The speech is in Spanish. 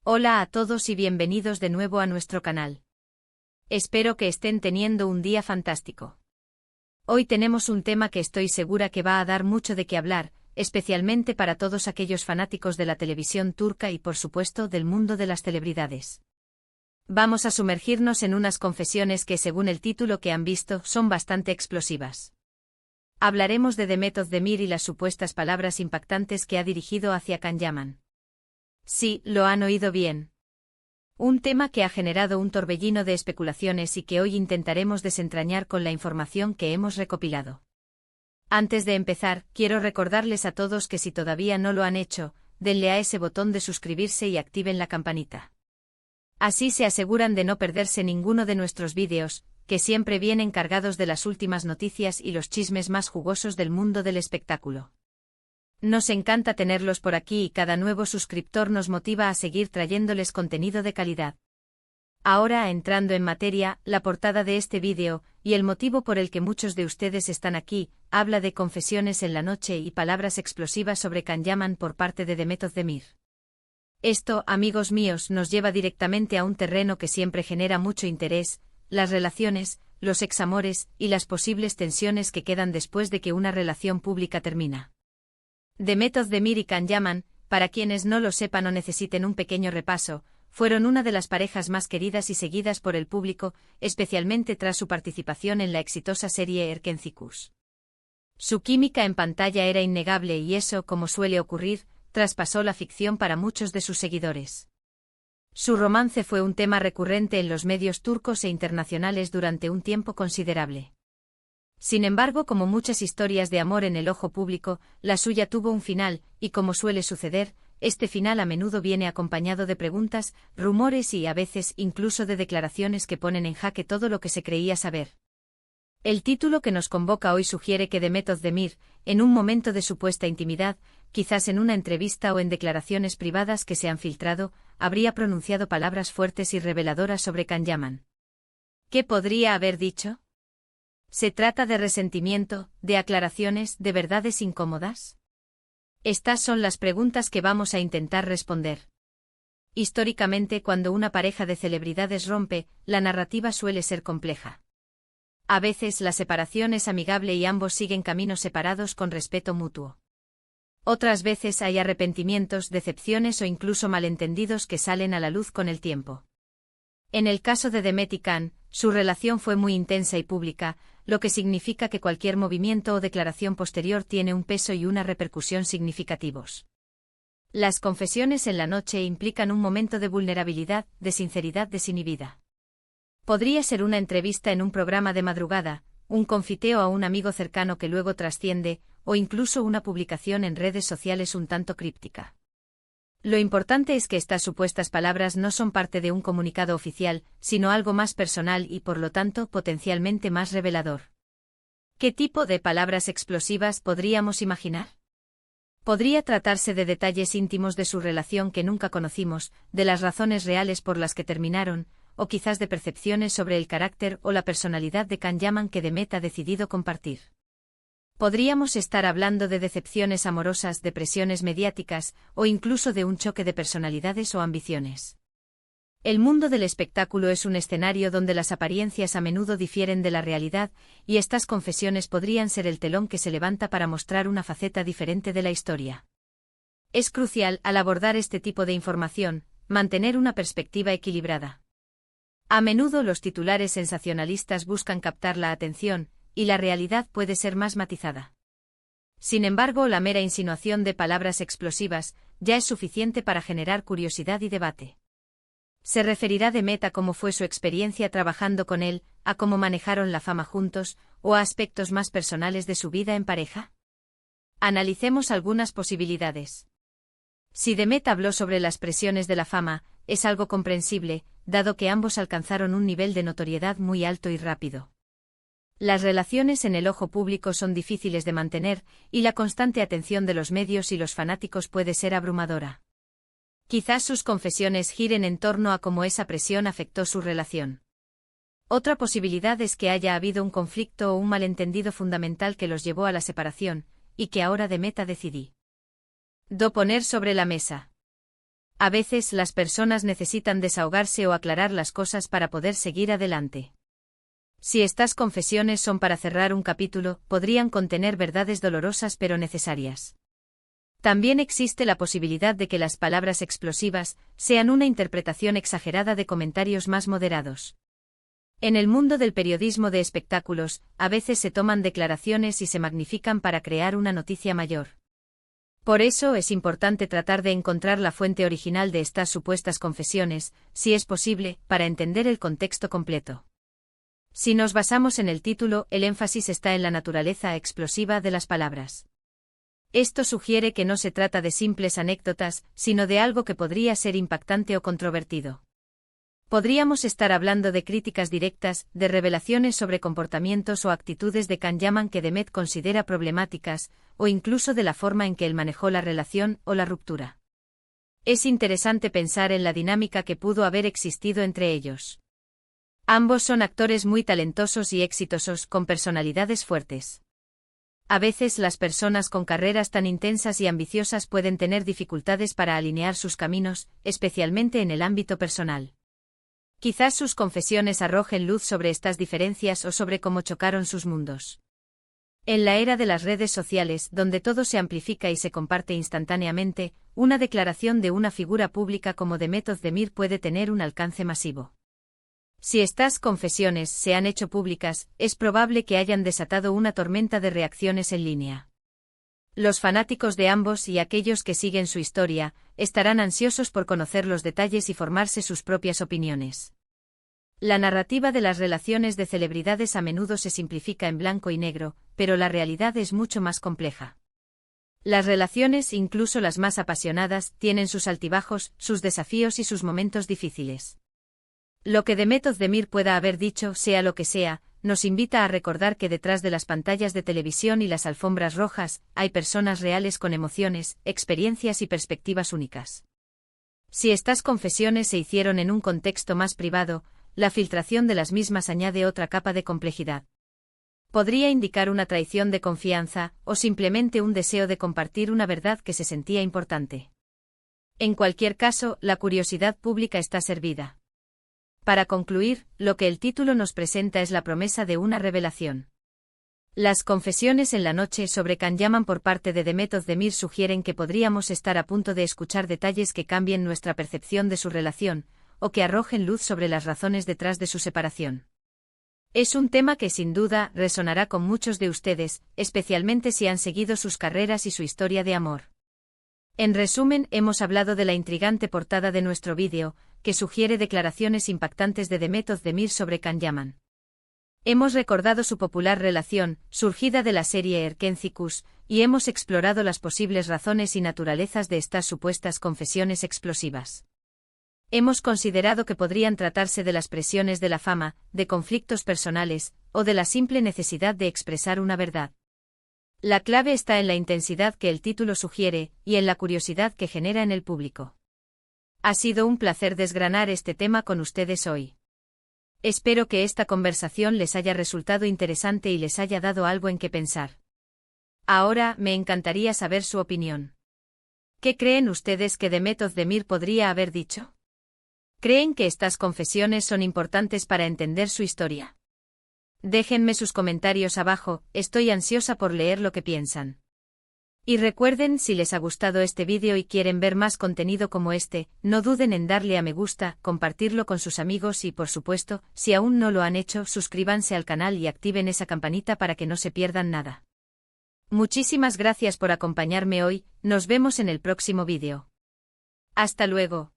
Hola a todos y bienvenidos de nuevo a nuestro canal. Espero que estén teniendo un día fantástico. Hoy tenemos un tema que estoy segura que va a dar mucho de qué hablar, especialmente para todos aquellos fanáticos de la televisión turca y por supuesto del mundo de las celebridades. Vamos a sumergirnos en unas confesiones que, según el título que han visto, son bastante explosivas. Hablaremos de Demet Özdemir y las supuestas palabras impactantes que ha dirigido hacia Can Yaman. Sí, lo han oído bien. Un tema que ha generado un torbellino de especulaciones y que hoy intentaremos desentrañar con la información que hemos recopilado. Antes de empezar, quiero recordarles a todos que si todavía no lo han hecho, denle a ese botón de suscribirse y activen la campanita. Así se aseguran de no perderse ninguno de nuestros vídeos, que siempre vienen cargados de las últimas noticias y los chismes más jugosos del mundo del espectáculo. Nos encanta tenerlos por aquí y cada nuevo suscriptor nos motiva a seguir trayéndoles contenido de calidad. Ahora, entrando en materia, la portada de este vídeo, y el motivo por el que muchos de ustedes están aquí, habla de confesiones en la noche y palabras explosivas sobre Can Yaman por parte de Demet Özdemir. Esto, amigos míos, nos lleva directamente a un terreno que siempre genera mucho interés: las relaciones, los examores y las posibles tensiones que quedan después de que una relación pública termina. Demet Özdemir y Can Yaman, para quienes no lo sepan o necesiten un pequeño repaso, fueron una de las parejas más queridas y seguidas por el público, especialmente tras su participación en la exitosa serie Erkenci. Su química en pantalla era innegable y eso, como suele ocurrir, traspasó la ficción para muchos de sus seguidores. Su romance fue un tema recurrente en los medios turcos e internacionales durante un tiempo considerable. Sin embargo, como muchas historias de amor en el ojo público, la suya tuvo un final, y como suele suceder, este final a menudo viene acompañado de preguntas, rumores y a veces incluso de declaraciones que ponen en jaque todo lo que se creía saber. El título que nos convoca hoy sugiere que Demet Özdemir, en un momento de supuesta intimidad, quizás en una entrevista o en declaraciones privadas que se han filtrado, habría pronunciado palabras fuertes y reveladoras sobre Can Yaman. ¿Qué podría haber dicho? ¿Se trata de resentimiento, de aclaraciones, de verdades incómodas? Estas son las preguntas que vamos a intentar responder. Históricamente, cuando una pareja de celebridades rompe, la narrativa suele ser compleja. A veces la separación es amigable y ambos siguen caminos separados con respeto mutuo. Otras veces hay arrepentimientos, decepciones o incluso malentendidos que salen a la luz con el tiempo. En el caso de Demet y Can, su relación fue muy intensa y pública, lo que significa que cualquier movimiento o declaración posterior tiene un peso y una repercusión significativos. Las confesiones en la noche implican un momento de vulnerabilidad, de sinceridad desinhibida. Podría ser una entrevista en un programa de madrugada, un confiteo a un amigo cercano que luego trasciende, o incluso una publicación en redes sociales un tanto críptica. Lo importante es que estas supuestas palabras no son parte de un comunicado oficial, sino algo más personal y por lo tanto potencialmente más revelador. ¿Qué tipo de palabras explosivas podríamos imaginar? Podría tratarse de detalles íntimos de su relación que nunca conocimos, de las razones reales por las que terminaron, o quizás de percepciones sobre el carácter o la personalidad de Can Yaman que Demet ha decidido compartir. Podríamos estar hablando de decepciones amorosas, de presiones mediáticas, o incluso de un choque de personalidades o ambiciones. El mundo del espectáculo es un escenario donde las apariencias a menudo difieren de la realidad, y estas confesiones podrían ser el telón que se levanta para mostrar una faceta diferente de la historia. Es crucial, al abordar este tipo de información, mantener una perspectiva equilibrada. A menudo los titulares sensacionalistas buscan captar la atención, y la realidad puede ser más matizada. Sin embargo, la mera insinuación de palabras explosivas ya es suficiente para generar curiosidad y debate. ¿Se referirá Demet a cómo fue su experiencia trabajando con él, a cómo manejaron la fama juntos, o a aspectos más personales de su vida en pareja? Analicemos algunas posibilidades. Si Demet habló sobre las presiones de la fama, es algo comprensible, dado que ambos alcanzaron un nivel de notoriedad muy alto y rápido. Las relaciones en el ojo público son difíciles de mantener, y la constante atención de los medios y los fanáticos puede ser abrumadora. Quizás sus confesiones giren en torno a cómo esa presión afectó su relación. Otra posibilidad es que haya habido un conflicto o un malentendido fundamental que los llevó a la separación, y que ahora Demet ha decidido poner sobre la mesa. A veces las personas necesitan desahogarse o aclarar las cosas para poder seguir adelante. Si estas confesiones son para cerrar un capítulo, podrían contener verdades dolorosas pero necesarias. También existe la posibilidad de que las palabras explosivas sean una interpretación exagerada de comentarios más moderados. En el mundo del periodismo de espectáculos, a veces se toman declaraciones y se magnifican para crear una noticia mayor. Por eso es importante tratar de encontrar la fuente original de estas supuestas confesiones, si es posible, para entender el contexto completo. Si nos basamos en el título, el énfasis está en la naturaleza explosiva de las palabras. Esto sugiere que no se trata de simples anécdotas, sino de algo que podría ser impactante o controvertido. Podríamos estar hablando de críticas directas, de revelaciones sobre comportamientos o actitudes de Can-Yaman que Demet considera problemáticas, o incluso de la forma en que él manejó la relación o la ruptura. Es interesante pensar en la dinámica que pudo haber existido entre ellos. Ambos son actores muy talentosos y exitosos, con personalidades fuertes. A veces las personas con carreras tan intensas y ambiciosas pueden tener dificultades para alinear sus caminos, especialmente en el ámbito personal. Quizás sus confesiones arrojen luz sobre estas diferencias o sobre cómo chocaron sus mundos. En la era de las redes sociales, donde todo se amplifica y se comparte instantáneamente, una declaración de una figura pública como Demet Özdemir puede tener un alcance masivo. Si estas confesiones se han hecho públicas, es probable que hayan desatado una tormenta de reacciones en línea. Los fanáticos de ambos y aquellos que siguen su historia, estarán ansiosos por conocer los detalles y formarse sus propias opiniones. La narrativa de las relaciones de celebridades a menudo se simplifica en blanco y negro, pero la realidad es mucho más compleja. Las relaciones, incluso las más apasionadas, tienen sus altibajos, sus desafíos y sus momentos difíciles. Lo que Demet Özdemir pueda haber dicho, sea lo que sea, nos invita a recordar que detrás de las pantallas de televisión y las alfombras rojas, hay personas reales con emociones, experiencias y perspectivas únicas. Si estas confesiones se hicieron en un contexto más privado, la filtración de las mismas añade otra capa de complejidad. Podría indicar una traición de confianza, o simplemente un deseo de compartir una verdad que se sentía importante. En cualquier caso, la curiosidad pública está servida. Para concluir, lo que el título nos presenta es la promesa de una revelación. Las confesiones en la noche sobre Can-Yaman por parte de Demet Özdemir sugieren que podríamos estar a punto de escuchar detalles que cambien nuestra percepción de su relación, o que arrojen luz sobre las razones detrás de su separación. Es un tema que sin duda resonará con muchos de ustedes, especialmente si han seguido sus carreras y su historia de amor. En resumen, hemos hablado de la intrigante portada de nuestro vídeo, que sugiere declaraciones impactantes de Demet Özdemir sobre Can-Yaman. Hemos recordado su popular relación, surgida de la serie Erkencikus, y hemos explorado las posibles razones y naturalezas de estas supuestas confesiones explosivas. Hemos considerado que podrían tratarse de las presiones de la fama, de conflictos personales, o de la simple necesidad de expresar una verdad. La clave está en la intensidad que el título sugiere, y en la curiosidad que genera en el público. Ha sido un placer desgranar este tema con ustedes hoy. Espero que esta conversación les haya resultado interesante y les haya dado algo en qué pensar. Ahora, me encantaría saber su opinión. ¿Qué creen ustedes que Demet Özdemir podría haber dicho? ¿Creen que estas confesiones son importantes para entender su historia? Déjenme sus comentarios abajo, estoy ansiosa por leer lo que piensan. Y recuerden, si les ha gustado este vídeo y quieren ver más contenido como este, no duden en darle a me gusta, compartirlo con sus amigos y por supuesto, si aún no lo han hecho, suscríbanse al canal y activen esa campanita para que no se pierdan nada. Muchísimas gracias por acompañarme hoy, nos vemos en el próximo vídeo. Hasta luego.